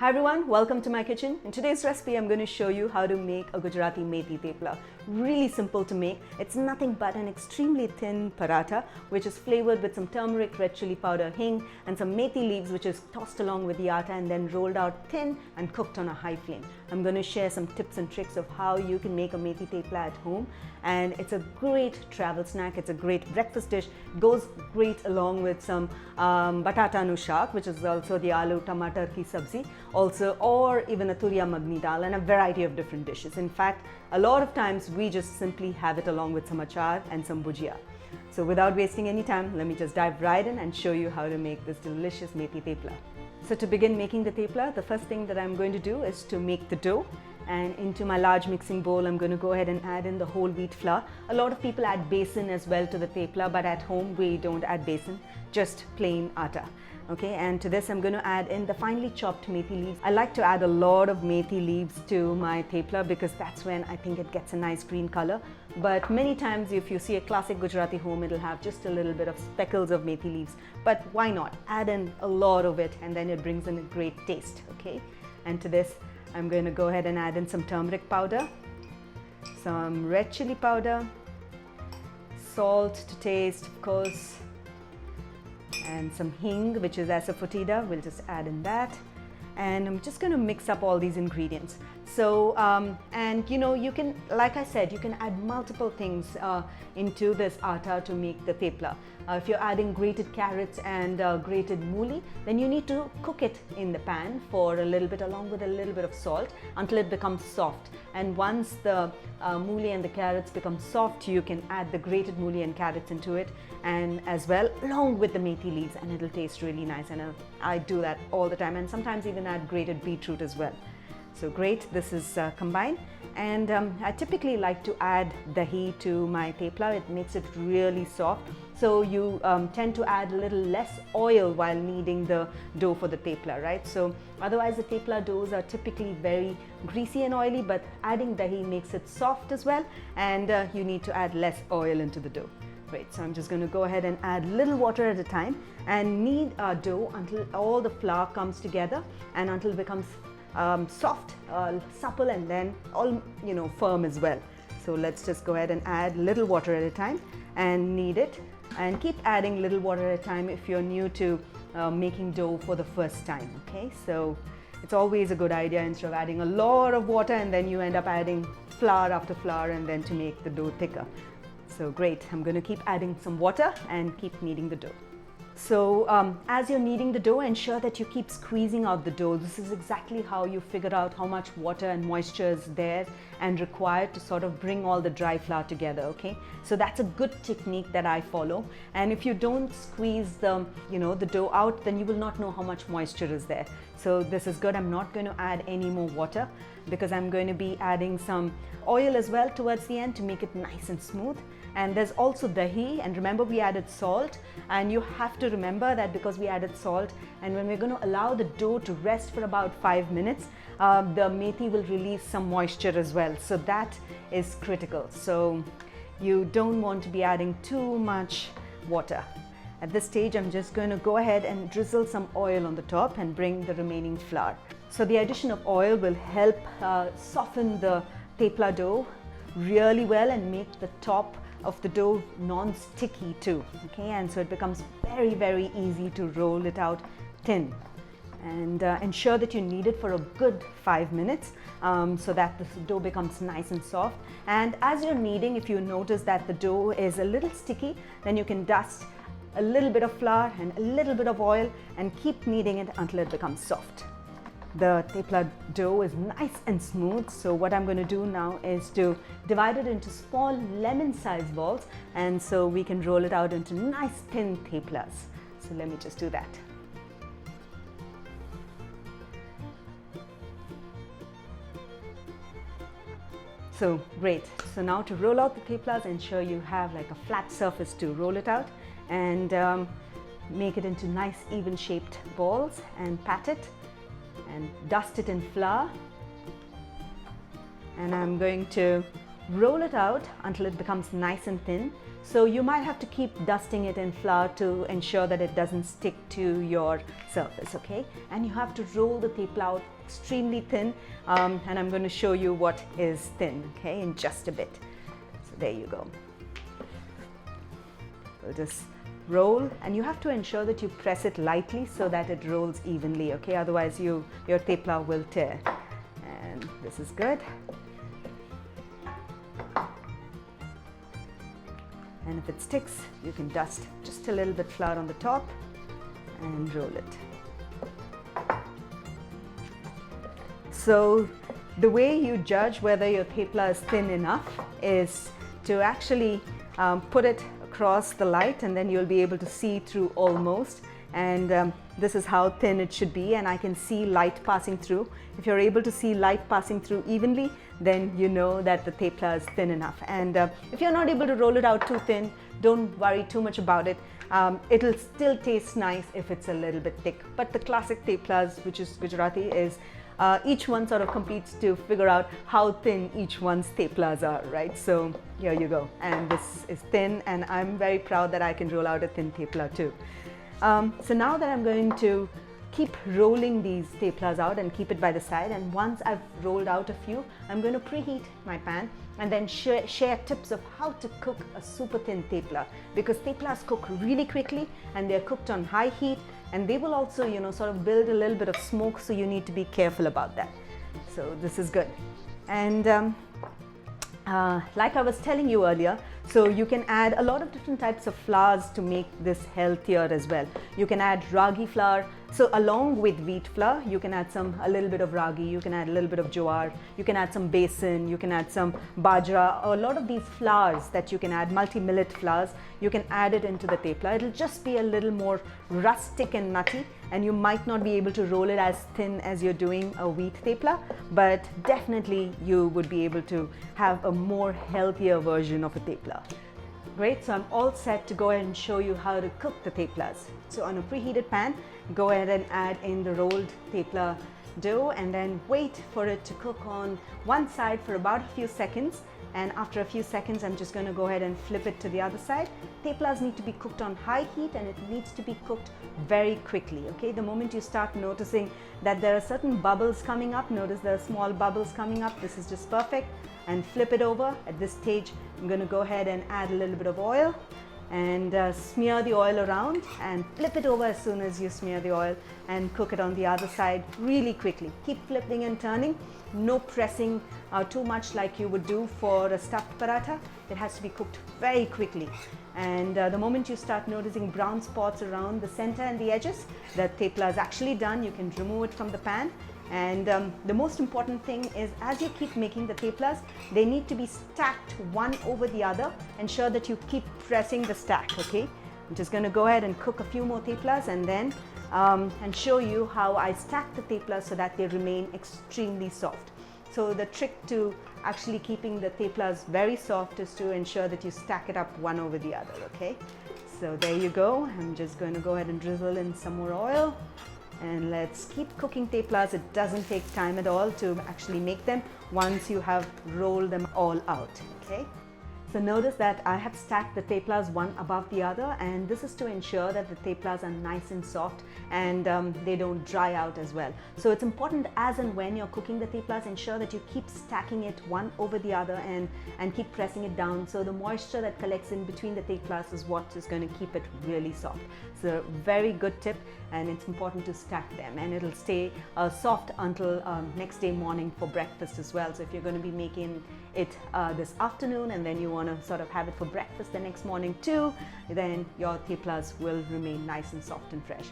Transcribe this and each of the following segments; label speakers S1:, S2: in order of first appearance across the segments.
S1: Hi everyone, welcome to my kitchen. In today's recipe, I'm going to show you how to make a Gujarati Methi Thepla. Really simple to make. It's nothing but an extremely thin paratha, which is flavored with some turmeric, red chili powder, hing, and some methi leaves, which is tossed along with the atta and then rolled out thin and cooked on a high flame. I'm going to share some tips and tricks of how you can make a Methi Thepla at home. And it's a great travel snack. It's a great breakfast dish. It goes great along with some batata nu shaak, which is also the aloo tamatar ki sabzi, also, or even a turia magni dal, and a variety of different dishes. In fact, a lot of times we just simply have it along with some achar and some bhujia. So without wasting any time, let me just dive right in and show you how to make this delicious Methi Thepla. So to begin making the thepla, the first thing that I'm going to do is to make the dough. And into my large mixing bowl, I'm going to go ahead and add in the whole wheat flour. A lot of people add besan as well to the thepla, but at home we don't add besan, just plain atta. Okay, and to this I'm going to add in the finely chopped methi leaves. I like to add a lot of methi leaves to my thepla because that's when I think it gets a nice green color. But many times if you see a classic Gujarati home, it'll have just a little bit of speckles of methi leaves. But why not? Add in a lot of it and then it brings in a great taste. Okay, and to this I'm going to go ahead and add in some turmeric powder, some red chili powder, salt to taste of course, and some hing, which is asafoetida. We'll just add in that. And I'm just going to mix up all these ingredients. So, and you know, you can, like I said, you can add multiple things into this atta to make the thepla. If you're adding grated carrots and grated mooli, then you need to cook it in the pan for a little bit along with a little bit of salt until it becomes soft. And once the mooli and the carrots become soft, you can add the grated mooli and carrots into it, and as well along with the methi leaves, and it'll taste really nice. And I do that all the time, and sometimes even add grated beetroot as well. So great, this is combined. And I typically like to add dahi to my thepla. It makes it really soft. So you tend to add a little less oil while kneading the dough for the thepla, right? So otherwise the thepla doughs are typically very greasy and oily, but adding dahi makes it soft as well, and you need to add less oil into the dough. Great, so I'm just going to go ahead and add little water at a time and knead our dough until all the flour comes together and until it becomes soft, supple, and then all firm as well. So let's just go ahead and add little water at a time and knead it, and keep adding little water at a time if you're new to making dough for the first time. Okay, so it's always a good idea instead of adding a lot of water and then you end up adding flour after flour and then to make the dough thicker. So great, I'm going to keep adding some water and keep kneading the dough. So as you're kneading the dough, ensure that you keep squeezing out the dough. This is exactly how you figure out how much water and moisture is there and required to sort of bring all the dry flour together, okay? So that's a good technique that I follow. And if you don't squeeze the dough out, then you will not know how much moisture is there. So this is good. I'm not going to add any more water because I'm going to be adding some oil as well towards the end to make it nice and smooth. And there's also dahi, and remember we added salt, and you have to remember that because we added salt, and when we're going to allow the dough to rest for about 5 minutes, the methi will release some moisture as well. So that is critical. So you don't want to be adding too much water. At this stage, I'm just going to go ahead and drizzle some oil on the top and bring the remaining flour. So the addition of oil will help soften the thepla dough really well and make the top of the dough non-sticky too, okay? And so it becomes very, very easy to roll it out thin. And ensure that you knead it for a good 5 minutes so that the dough becomes nice and soft. And as you're kneading, if you notice that the dough is a little sticky, then you can dust a little bit of flour and a little bit of oil and keep kneading it until it becomes soft. The thepla dough is nice and smooth, so what I'm going to do now is to divide it into small lemon-sized balls, and so we can roll it out into nice thin theplas. So let me just do that. So great. So now to roll out the theplas, ensure you have like a flat surface to roll it out, and make it into nice even shaped balls and pat it and dust it in flour. And I'm going to roll it out until it becomes nice and thin. So you might have to keep dusting it in flour to ensure that it doesn't stick to your surface, okay? And you have to roll the thepla out extremely thin, and I'm going to show you what is thin, okay, in just a bit. So there you go. We'll just roll, and you have to ensure that you press it lightly so that it rolls evenly, okay? Otherwise your thepla will tear. And this is good. And if it sticks, you can dust just a little bit flour on the top and roll it. So the way you judge whether your thepla is thin enough is to actually put it across the light, and then you'll be able to see through almost. And this is how thin it should be, and I can see light passing through. If you're able to see light passing through evenly, then you know that the thepla is thin enough. And if you're not able to roll it out too thin, don't worry too much about it. It'll still taste nice if it's a little bit thick. But the classic theplas, which is Gujarati, is each one sort of competes to figure out how thin each one's theplas are, right? So here you go. And this is thin, and I'm very proud that I can roll out a thin thepla too. So now that I'm going to keep rolling these theplas out and keep it by the side, and once I've rolled out a few, I'm going to preheat my pan and then share tips of how to cook a super thin thepla, because theplas cook really quickly and they're cooked on high heat, and they will also, you know, sort of build a little bit of smoke, so you need to be careful about that. So this is good. And like I was telling you earlier, so you can add a lot of different types of flours to make this healthier as well. You can add ragi flour. So along with wheat flour, you can add a little bit of ragi, you can add a little bit of jowar, you can add some besan, you can add some bajra. A lot of these flours that you can add, multi-millet flours, you can add it into the thepla. It'll just be a little more rustic and nutty, and you might not be able to roll it as thin as you're doing a wheat thepla, but definitely you would be able to have a more healthier version of a thepla. Great, so I'm all set to go ahead and show you how to cook the theplas. So on a preheated pan, go ahead and add in the rolled thepla dough, and then wait for it to cook on one side for about a few seconds. And after a few seconds, I'm just going to go ahead and flip it to the other side. Theplas need to be cooked on high heat, and it needs to be cooked very quickly, okay? The moment you start noticing that there are certain bubbles coming up, notice there are small bubbles coming up, this is just perfect. And flip it over. At this stage, I'm going to go ahead and add a little bit of oil and smear the oil around, and flip it over as soon as you smear the oil, and cook it on the other side really quickly. Keep flipping and turning. No pressing too much like you would do for a stuffed paratha. It has to be cooked very quickly. And the moment you start noticing brown spots around the center and the edges, the thepla is actually done. You can remove it from the pan. And the most important thing is, as you keep making the theplas, they need to be stacked one over the other. Ensure that you keep pressing the stack, okay? I'm just going to go ahead and cook a few more theplas, and then and show you how I stack the theplas so that they remain extremely soft. So the trick to actually keeping the theplas very soft is to ensure that you stack it up one over the other, okay? So there you go. I'm just going to go ahead and drizzle in some more oil. And let's keep cooking theplas. It doesn't take time at all to actually make them once you have rolled them all out, okay? So notice that I have stacked the theplas one above the other, and this is to ensure that the theplas are nice and soft and they don't dry out as well. So it's important, as and when you're cooking the theplas, ensure that you keep stacking it one over the other and keep pressing it down. So the moisture that collects in between the theplas is what is going to keep it really soft. So a very good tip, and it's important to stack them, and it'll stay soft until next day morning for breakfast as well. So if you're going to be making it this afternoon and then you want to sort of have it for breakfast the next morning too, then your theplas will remain nice and soft and fresh.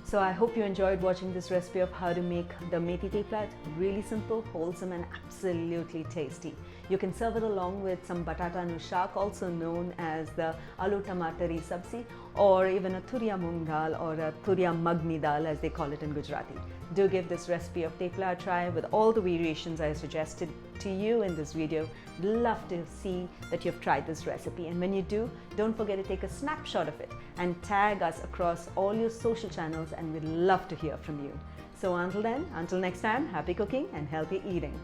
S1: So I hope you enjoyed watching this recipe of how to make the Methi Thepla. It's really simple, wholesome, and absolutely tasty. You can serve it along with some batata nu shaak, also known as the aloo tamatari sabzi, or even a turia moong dal, or a turia magni dal as they call it in Gujarati. Do give this recipe of thepla a try with all the variations I suggested to you in this video. Love to see that you've tried this recipe, and when you do, don't forget to take a snapshot of it and tag us across all your social channels, and we'd love to hear from you. So until then, until next time, happy cooking and healthy eating.